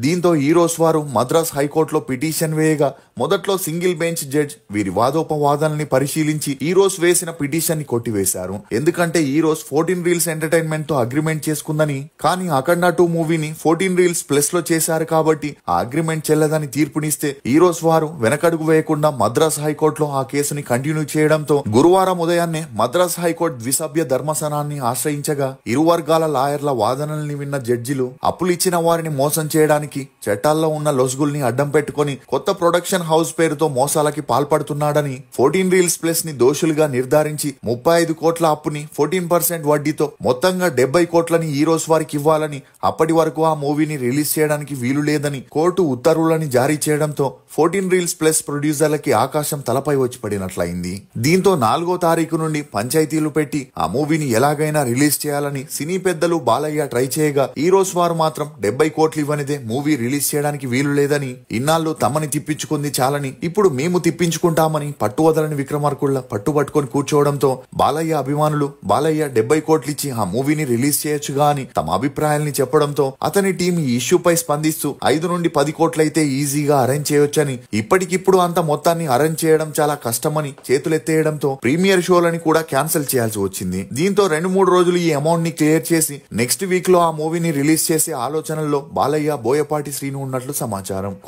దీంతో హీరోస్ వారు మద్రాస్ హైకోర్టులో పిటిషన్ వేయగా మొదట్లో సింగిల్ బెంచ్ జడ్జ్ వీరి వాదోపవాదాలని పరిశీలించి హీరోస్ వేసిన పిటిషన్ ని కొట్టివేశారు. ఎందుకంటే హీరోస్ 14 రీల్స్ ఎంటర్టైన్మెంట్ తో అగ్రిమెంట్ చేసుకుందని, కానీ అఖండ 2 మూవీని 14 రీల్స్ ప్లస్ లో చేశారు కాబట్టి ఆ అగ్రిమెంట్ చెల్లదని తీర్పునిస్తే హీరోస్ వారు వెనకడుగు వేయకుండా మద్రాస్ హైకోర్టులో ఆ కేసుని కంటిన్యూ చేయడంతో గురువారం ఉదయాన్నే మద్రాస్ హైకోర్టు ద్విసభ్య ధర్మసనాన్ని ఆశ్రయించగా ఇరు వర్గాల లాయర్ల వాదనల్ని విన్న జడ్జిలు అప్పులిచ్చిన వారిని మోసం చేయడానికి చట్టాల్లో ఉన్న లొసుగుల్ని అడ్డం పెట్టుకుని కొత్త ప్రొడక్షన్ హౌస్ పేరుతో మోసాలకి పాల్పడుతున్నాడని 14 రీల్స్ ప్లస్ ని దోషులుగా నిర్ధారించి 35 కోట్ల అప్పుని 14% వడ్డీతో మొత్తంగా 70 కోట్లని హీరోస్ వారికి ఇవ్వాలని, అప్పటి వరకు ఆ మూవీని రిలీజ్ చేయడానికి వీలు లేదని కోర్టు ఉత్తర్వులని జారీ చేయడంతో 14 రీల్స్ ప్లస్ ప్రొడ్యూసర్లకి ఆకాశం తలపై వచ్చి పడినట్లయింది. దీంతో 4వ తారీఖు నుండి పంచాయతీలు పెట్టి ఆ మూవీని ఎలాగైనా రిలీజ్ చేయాలని సినీ పెద్దలు బాలయ్య ట్రై చేయగా హీరోస్ వారు మాత్రం 70 కోట్లు ఇవ్వనిదే మూవీ రిలీజ్ చేయడానికి వీలు లేదని, ఇన్నాళ్ళు తమని తిప్పించుకుంది చాలని ఇప్పుడు మేము తిప్పించుకుంటామని పట్టువదలని విక్రమార్కుళ్ళ పట్టుబట్టుకొని కూర్చోవడంతో బాలయ్య అభిమానులు బాలయ్య 70 కోట్లిచ్చి ఆ మూవీని రిలీజ్ చేయొచ్చుగా అని తమ అభిప్రాయాల్ని చెప్పడంతో అతని టీం ఈ ఇష్యూపై స్పందిస్తూ 5 నుండి 10 కోట్లయితే ఈజీగా అరేంజ్ చేయొచ్చని, ఇప్పటికిప్పుడు అంత మొత్తాన్ని అరేంజ్ చేయడం చాలా కష్టమని చేతులెత్తేయడంతో ప్రీమియర్ షోలని కూడా క్యాన్సిల్ చేయాల్సి వచ్చింది. దీంతో 2-3 రోజులు ఈ అమౌంట్ ని క్లియర్ చేసి నెక్స్ట్ వీక్ లో ఆ మూవీని రిలీజ్ చేసే ఆలోచనల్లో బాలయ్య, బోయపాటి శ్రీను ఉన్నట్లు సమాచారం.